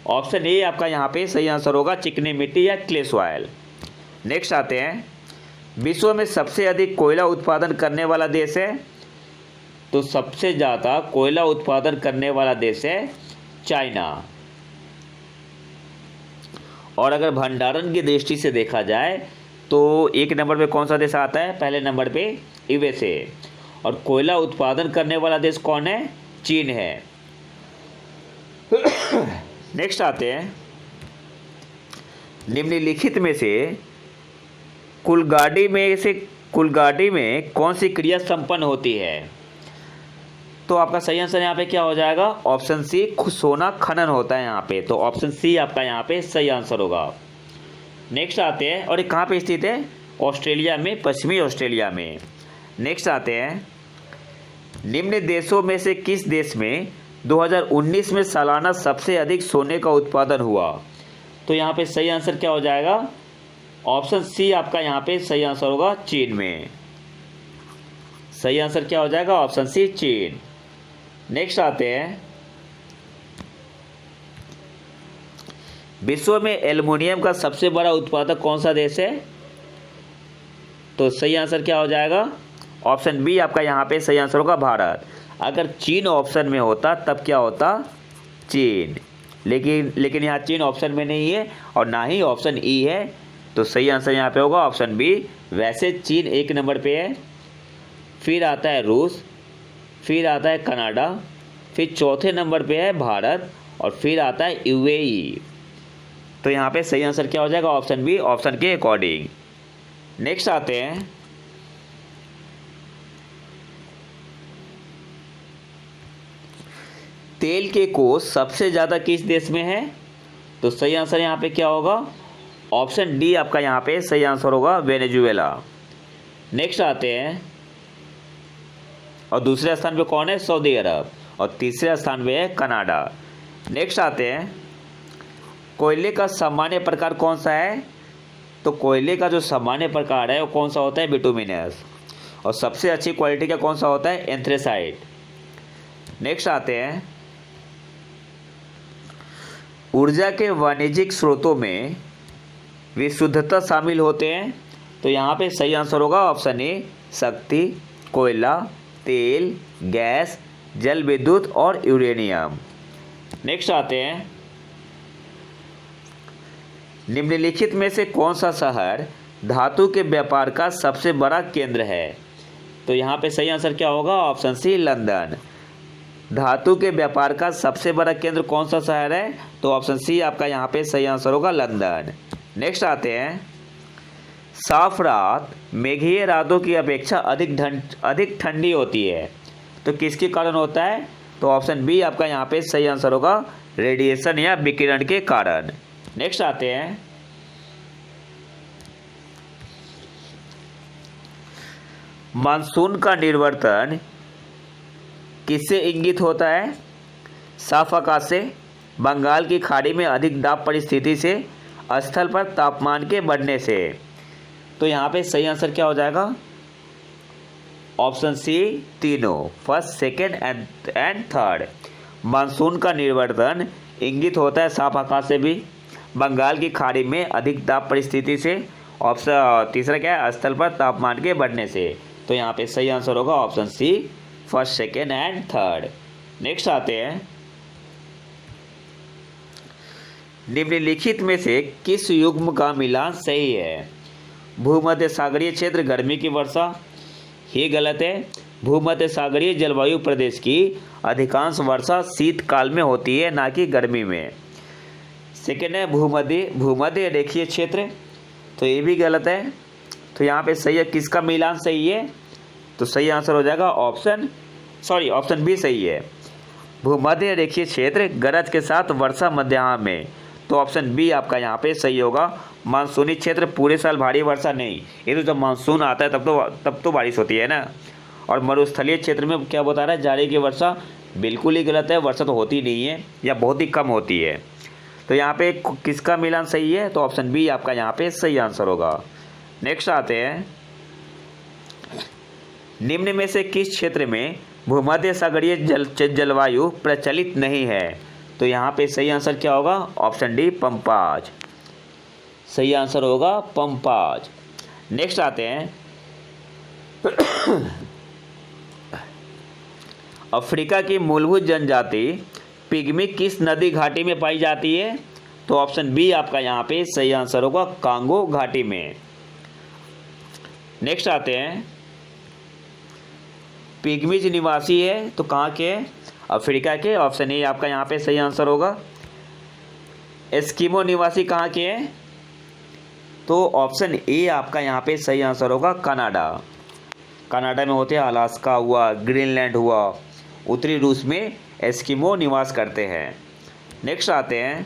ऑप्शन ए आपका यहाँ पे सही आंसर होगा, चिकनी मिट्टी या क्ले सॉइल। नेक्स्ट आते हैं, विश्व में सबसे अधिक कोयला उत्पादन करने वाला देश है? तो सबसे ज़्यादा कोयला उत्पादन करने वाला देश है चाइना। और अगर भंडारण की दृष्टि से देखा जाए तो एक नंबर पे कौन सा देश आता है? पहले नंबर पे यूएसए। और कोयला उत्पादन करने वाला देश कौन है? चीन है। नेक्स्ट आते हैं, निम्नलिखित में से कुलगाड़ी में कौन सी क्रिया संपन्न होती है? तो आपका सही आंसर यहाँ पे क्या हो जाएगा? ऑप्शन सी, सोना खनन होता है यहाँ पे। तो ऑप्शन सी आपका यहाँ पे सही आंसर होगा। नेक्स्ट आते हैं, और ये कहाँ पे स्थित है? ऑस्ट्रेलिया में, पश्चिमी ऑस्ट्रेलिया में। नेक्स्ट आते हैं, निम्न देशों में से किस देश में 2019 में सालाना सबसे अधिक सोने का उत्पादन हुआ? तो यहाँ पे सही आंसर क्या हो जाएगा? ऑप्शन सी आपका यहाँ पे सही आंसर होगा, चीन में। सही आंसर क्या हो जाएगा? ऑप्शन सी, चीन। नेक्स्ट आते हैं, विश्व में एल्युमिनियम का सबसे बड़ा उत्पादक कौन सा देश है? तो सही आंसर क्या हो जाएगा? ऑप्शन बी आपका यहाँ पे सही आंसर होगा, भारत। अगर चीन ऑप्शन में होता तब क्या होता? चीन। लेकिन यहाँ चीन ऑप्शन में नहीं है और ना ही ऑप्शन ई है। तो सही आंसर यहाँ पे होगा ऑप्शन बी। वैसे चीन एक नंबर पे है, फिर आता है रूस, फिर आता है कनाडा, फिर चौथे नंबर पे है भारत, और फिर आता है यूएई। तो यहाँ पे सही आंसर क्या हो जाएगा? ऑप्शन बी, ऑप्शन के अकॉर्डिंग। नेक्स्ट आते हैं, तेल के कोष सबसे ज़्यादा किस देश में है? तो सही आंसर यहाँ पे क्या होगा? ऑप्शन डी आपका यहाँ पे सही आंसर होगा, वेनेजुएला। नेक्स्ट आते हैं, और दूसरे स्थान पे कौन है? सऊदी अरब। और तीसरे स्थान पे है कनाडा। नेक्स्ट आते हैं, कोयले का सामान्य प्रकार कौन सा है? तो कोयले का जो सामान्य प्रकार है वो कौन सा होता है? बिटुमिनस। और सबसे अच्छी क्वालिटी का कौन सा होता है? एंथ्रेसाइट। नेक्स्ट आते हैं, ऊर्जा के वाणिज्यिक स्रोतों में विशुद्धता शामिल होते हैं? तो यहाँ पे सही आंसर होगा ऑप्शन ए, शक्ति, कोयला, तेल, गैस, जल विद्युत और यूरेनियम। नेक्स्ट आते हैं, निम्नलिखित में से कौन सा शहर धातु के व्यापार का सबसे बड़ा केंद्र है? तो यहाँ पे सही आंसर क्या होगा? Option C, London. धातु के व्यापार का सबसे बड़ा केंद्र कौन सा शहर है? तो ऑप्शन सी आपका यहाँ पे सही आंसर होगा, लंदन। नेक्स्ट आते हैं, साफ रात मेघीय रातों की अपेक्षा अधिक ठंडी होती है, तो किसके कारण होता है? तो ऑप्शन बी आपका यहाँ पे सही आंसर होगा, रेडिएशन या विकिरण के कारण। नेक्स्ट आते हैं, मानसून का निर्वर्तन किससे इंगित होता है? साफ आकाश से, बंगाल की खाड़ी में अधिक दाब परिस्थिति से, स्थल पर तापमान के बढ़ने से। तो यहाँ पे सही आंसर क्या हो जाएगा? ऑप्शन सी, तीनों, first, second and third. Monsoon का निर्वर्तन इंगित होता है साफ आकाश से भी, बंगाल की खाड़ी में अधिक दाब परिस्थिति से, ऑप्शन तीसरा क्या है? स्थल पर तापमान के बढ़ने से। तो यहाँ पे सही आंसर होगा option C, first, second and third. Next आते हैं, निम्नलिखित में से किस युग्म का मिलान सही है? भूमध्य सागरीय क्षेत्र, गर्मी की वर्षा। ये गलत है। भूमध्य सागरीय जलवायु प्रदेश की अधिकांश वर्षा शीतकाल में होती है, ना कि गर्मी में। सेकेंड है भूमध्य रेखीय क्षेत्र, तो ये भी गलत है। तो यहाँ पे सही है, किसका मिलान सही है? तो सही आंसर हो जाएगा ऑप्शन बी सही है, भूमध्य रेखीय क्षेत्र गरज के साथ वर्षा मध्याह्न में। तो ऑप्शन बी आपका यहाँ पे सही होगा। मानसूनी क्षेत्र पूरे साल भारी वर्षा नहीं, ये तो जब मानसून आता है तब तो बारिश होती है ना। और मरुस्थलीय क्षेत्र में क्या बता रहा है? जारी की वर्षा। बिल्कुल ही गलत है, वर्षा तो होती नहीं है या बहुत ही कम होती है। तो यहाँ पे किसका मिलान सही है? तो ऑप्शन बी आपका यहाँ पे सही आंसर होगा। नेक्स्ट आते हैं, निम्न में से किस क्षेत्र में भूमध्य सागरीय जलवायु प्रचलित नहीं है? तो यहाँ पे सही आंसर क्या होगा? ऑप्शन डी पंपाज। सही आंसर होगा पंपाज। नेक्स्ट आते हैं अफ्रीका की मूलभूत जनजाति पिग्मी किस नदी घाटी में पाई जाती है? तो ऑप्शन बी आपका यहाँ पे सही आंसर होगा कांगो घाटी में। नेक्स्ट आते हैं पिग्मीज निवासी है तो कहाँ के हैं? अफ्रीका के। ऑप्शन ए आपका यहाँ पे सही आंसर होगा। एस्किमो निवासी कहाँ के हैं? तो ऑप्शन ए आपका यहाँ पे सही आंसर होगा कनाडा। कनाडा में होते हैं, अलास्का हुआ, ग्रीनलैंड हुआ, उत्तरी रूस में एस्किमो निवास करते हैं। नेक्स्ट आते हैं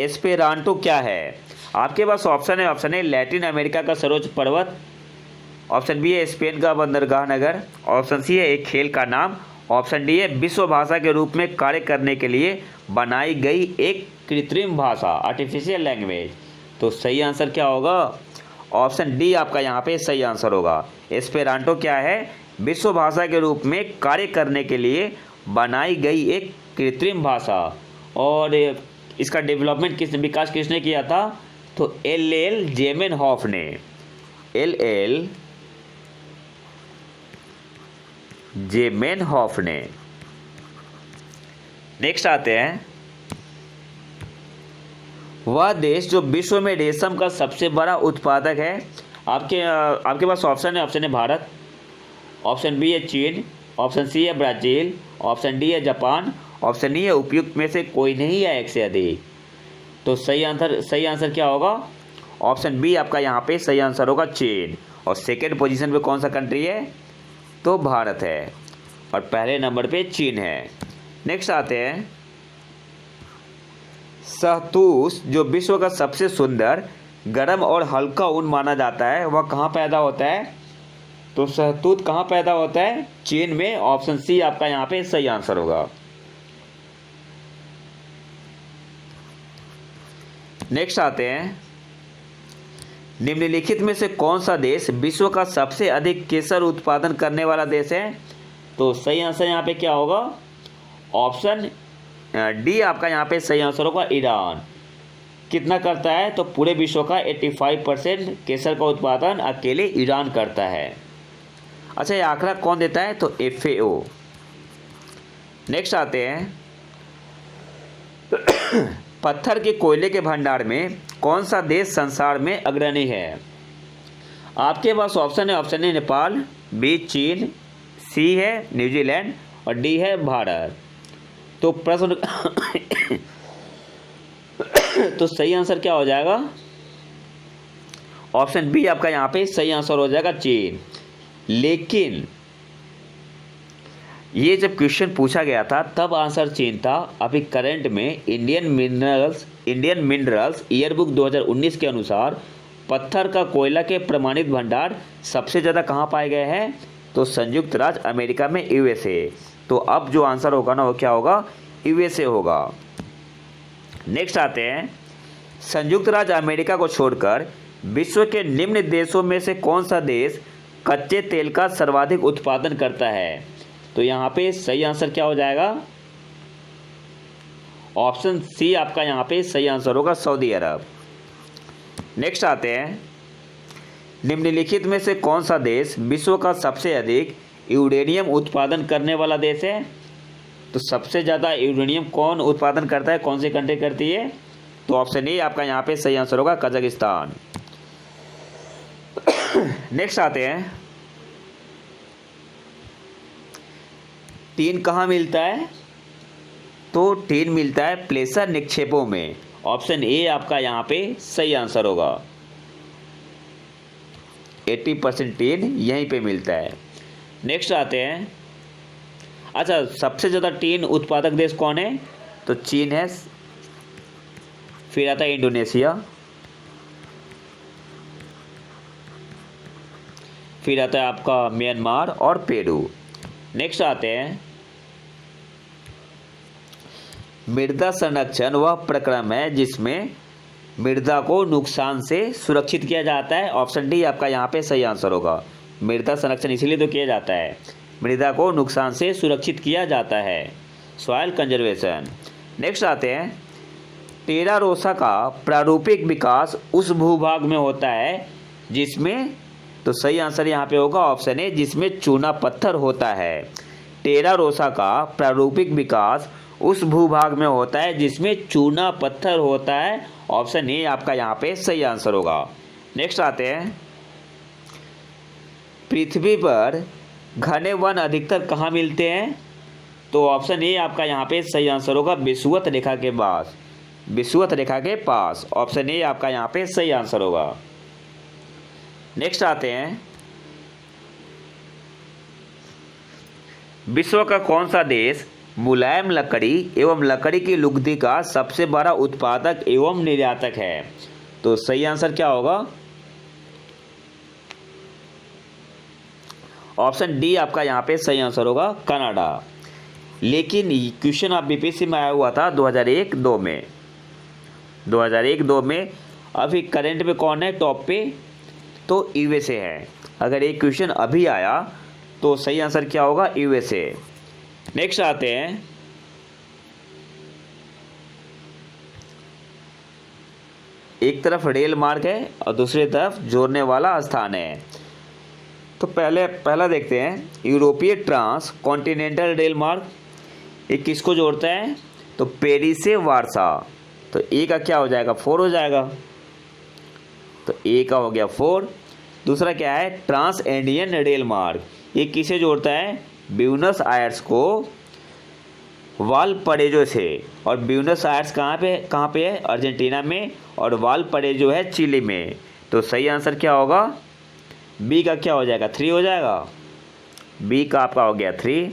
एस्पेरांटो क्या है? आपके पास ऑप्शन है लैटिन अमेरिका का सर्वोच्च पर्वत, ऑप्शन बी है स्पेन का बंदरगाह नगर, ऑप्शन सी है एक खेल का नाम, ऑप्शन डी है विश्व भाषा के रूप में कार्य करने के लिए बनाई गई एक कृत्रिम भाषा, आर्टिफिशियल लैंग्वेज। तो सही आंसर क्या होगा? ऑप्शन डी आपका यहाँ पे सही आंसर होगा। एस्पेरांटो क्या है? विश्व भाषा के रूप में कार्य करने के लिए बनाई गई एक कृत्रिम भाषा। और इसका डेवलपमेंट विकास किसने किया था? तो एल ज़ेमेनहॉफ ने। एल ज़ेमेनहॉफ ने। नेक्स्ट आते हैं वह देश जो विश्व में रेशम का सबसे बड़ा उत्पादक है। आपके पास ऑप्शन है भारत, ऑप्शन बी है चीन, ऑप्शन सी है ब्राज़ील, ऑप्शन डी है जापान, ऑप्शन ई है उपयुक्त में से कोई नहीं है एक से अधिक। तो सही आंसर क्या होगा? ऑप्शन बी आपका यहाँ पे सही आंसर होगा चीन। और सेकेंड पोजीशन पे कौन सा कंट्री है? तो भारत है। और पहले नंबर पे चीन है। नेक्स्ट आते हैं शहतूश जो विश्व का सबसे सुंदर, गर्म और हल्का ऊन माना जाता है, वह कहाँ पैदा होता है? तो शहतूत कहाँ पैदा होता है? चीन में। ऑप्शन सी आपका यहाँ पे सही आंसर होगा। नेक्स्ट आते हैं निम्नलिखित में से कौन सा देश विश्व का सबसे अधिक केसर उत्पादन करने वाला देश है? तो सही आंसर यहाँ पे क्या होगा? ऑप्शन डी आपका यहाँ पे सही आंसर होगा ईरान। कितना करता है? तो पूरे विश्व का 85% केसर का उत्पादन अकेले ईरान करता है। अच्छा, ये आंकड़ा कौन देता है? तो FAO। नेक्स्ट आते हैं पत्थर के कोयले के भंडार में कौन सा देश संसार में अग्रणी है? आपके पास ऑप्शन है नेपाल, बी चीन, सी है न्यूजीलैंड और डी है भारत। तो प्रश्न तो सही आंसर क्या हो जाएगा? ऑप्शन बी आपका यहाँ पे सही आंसर हो जाएगा चीन। लेकिन ये जब क्वेश्चन पूछा गया था तब आंसर चीन था। अभी करंट में इंडियन मिनरल्स ईयरबुक 2019 के अनुसार पत्थर का कोयला के प्रमाणित भंडार सबसे ज़्यादा कहाँ पाए गए हैं? तो संयुक्त राज्य अमेरिका में, USA। तो अब जो आंसर होगा ना वो क्या होगा? USA होगा। नेक्स्ट आते हैं संयुक्त राज्य अमेरिका को छोड़कर विश्व के निम्न देशों में से कौन सा देश कच्चे तेल का सर्वाधिक उत्पादन करता है? तो यहाँ पे सही आंसर क्या हो जाएगा? ऑप्शन सी आपका यहाँ पे सही आंसर होगा सऊदी अरब। नेक्स्ट आते हैं निम्नलिखित में से कौन सा देश विश्व का सबसे अधिक यूरेनियम उत्पादन करने वाला देश है? तो सबसे ज़्यादा यूरेनियम कौन उत्पादन करता है? कौन सी कंट्री करती है? तो ऑप्शन ए आपका यहाँ पे सही आंसर होगा कजाकिस्तान। नेक्स्ट आते हैं टीन कहाँ मिलता है? तो टीन मिलता है प्लेसर निक्षेपों में। ऑप्शन ए आपका यहाँ पे सही आंसर होगा। 80% टीन यहीं पे मिलता है। नेक्स्ट आते हैं अच्छा, सबसे ज़्यादा टीन उत्पादक देश कौन है? तो चीन है, फिर आता है इंडोनेशिया, फिर आता है आपका म्यांमार और पेरू। नेक्स्ट आते हैं मृदा संरक्षण वह प्रक्रम है जिसमें मृदा को नुकसान से सुरक्षित किया जाता है। ऑप्शन डी आपका यहाँ पे सही आंसर होगा। मृदा संरक्षण इसीलिए तो किया जाता है, मृदा को नुकसान से सुरक्षित किया जाता है, सॉइल कंजर्वेशन। नेक्स्ट आते हैं, टेरा रोसा का प्रारूपिक विकास उस भूभाग में होता है जिसमें, तो सही आंसर यहाँ पे होगा ऑप्शन ए, जिसमें चूना पत्थर होता है। टेरा रोसा का प्रारूपिक विकास उस भूभाग में होता है जिसमें चूना पत्थर होता है। ऑप्शन ए आपका यहाँ पे सही आंसर होगा। नेक्स्ट आते हैं, पृथ्वी पर घने वन अधिकतर कहाँ मिलते हैं? तो ऑप्शन ए आपका यहाँ पे सही आंसर होगा, विषुवत रेखा के पास, विषुवत रेखा के पास। ऑप्शन ए आपका यहाँ पे सही आंसर होगा। नेक्स्ट आते हैं, विश्व का कौन सा देश मुलायम लकड़ी एवं लकड़ी की लुगदी का सबसे बड़ा उत्पादक एवं निर्यातक है? तो सही आंसर क्या होगा? ऑप्शन डी आपका यहाँ पे सही आंसर होगा, कनाडा। लेकिन क्वेश्चन आप बीपीएससी में आया हुआ था 2001-2 में, 2001-2 में। अभी करंट में कौन है टॉप पे? तो यूएसए है। अगर एक क्वेश्चन अभी आया तो सही आंसर क्या होगा? यूएसए। नेक्स्ट आते हैं, एक तरफ रेल मार्ग है और दूसरी तरफ जोड़ने वाला स्थान है। तो पहला देखते हैं, यूरोपीय ट्रांस कॉन्टिनेंटल रेल मार्ग, ये किसको जोड़ता है? तो पेरिस से वारसा। तो ए का क्या हो जाएगा? 4 हो जाएगा। तो ए का हो गया 4। दूसरा क्या है? ट्रांस एंडियन रेल मार्ग, ये किसे जोड़ता है? ब्यूनस आयर्स को वालपरेजो से। और ब्यूनस आयर्स कहाँ पे है? अर्जेंटीना में। और वालपरेजो है चिली में। तो सही आंसर क्या होगा? बी का क्या हो जाएगा? 3 हो जाएगा। बी का आपका हो गया 3।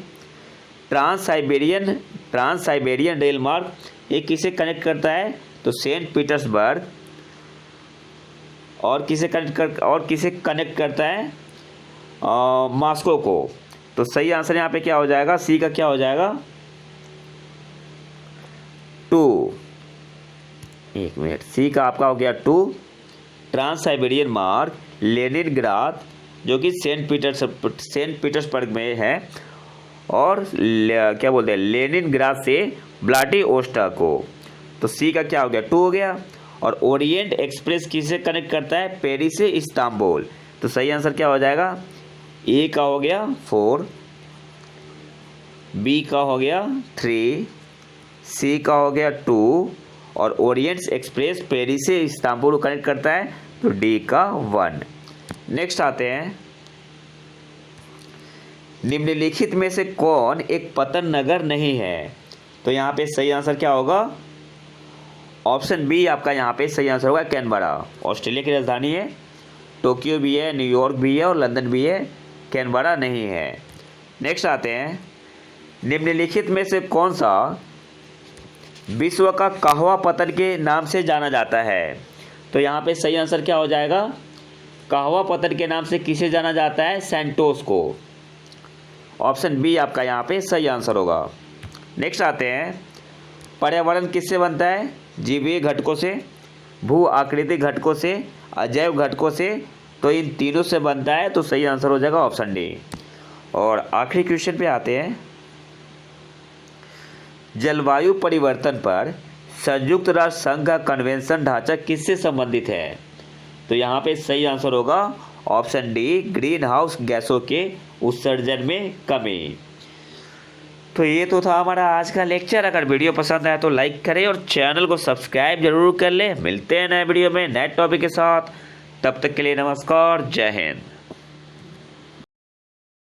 ट्रांस साइबेरियन रेल मार्ग, ये किसे कनेक्ट करता है? तो सेंट पीटर्सबर्ग और किसे कनेक्ट करता है? मॉस्को को। तो सही आंसर यहाँ पे क्या हो जाएगा? सी का क्या हो जाएगा? 2। एक मिनट, सी का आपका हो गया 2। ट्रांस साइबेरियन मार्ग लेनिनग्राद, जो कि सेंट पीटर्सबर्ग में है, और क्या बोलते हैं, लेनिनग्राद से व्लादिवोस्टॉक को। तो सी का क्या हो गया? 2 हो गया। और ओरिएंट एक्सप्रेस किसे कनेक्ट करता है? पेरिस से इस्तांबुल। तो सही आंसर क्या हो जाएगा? ए का हो गया 4, बी का हो गया 3, सी का हो गया 2, और ओरिएंट एक्सप्रेस पेरिस से इस्तांबुल को कनेक्ट करता है, तो डी का 1। नेक्स्ट आते हैं, निम्नलिखित में से कौन एक पतन नगर नहीं है? तो यहाँ पे सही आंसर क्या होगा? ऑप्शन बी आपका यहाँ पे सही आंसर होगा, कैनबरा। ऑस्ट्रेलिया की राजधानी है। टोक्यो भी है, न्यूयॉर्क भी है और लंदन भी है, कैनबरा नहीं है। नेक्स्ट आते हैं, निम्नलिखित में से कौन सा विश्व का कहवा पत्थर के नाम से जाना जाता है? तो यहाँ पे सही आंसर क्या हो जाएगा? कहवा पत्थर के नाम से किसे जाना जाता है? सैंटोस को। ऑप्शन बी आपका यहाँ पे सही आंसर होगा। नेक्स्ट आते हैं, पर्यावरण किससे बनता है? जीवीय घटकों से, भू आकृतिक घटकों से, अजैव घटकों से। तो इन तीनों से बनता है, तो सही आंसर हो जाएगा ऑप्शन डी। और आखिरी क्वेश्चन पे आते हैं, जलवायु परिवर्तन पर संयुक्त राष्ट्र संघ का कन्वेंशन ढांचा किससे संबंधित है? तो यहाँ पे सही आंसर होगा ऑप्शन डी, ग्रीन हाउस गैसों के उत्सर्जन में कमी। तो ये तो था हमारा आज का लेक्चर। अगर वीडियो पसंद आया तो लाइक करें और चैनल को सब्सक्राइब जरूर कर लें। मिलते हैं नए वीडियो में नए टॉपिक के साथ। तब तक के लिए नमस्कार, जय हिंद।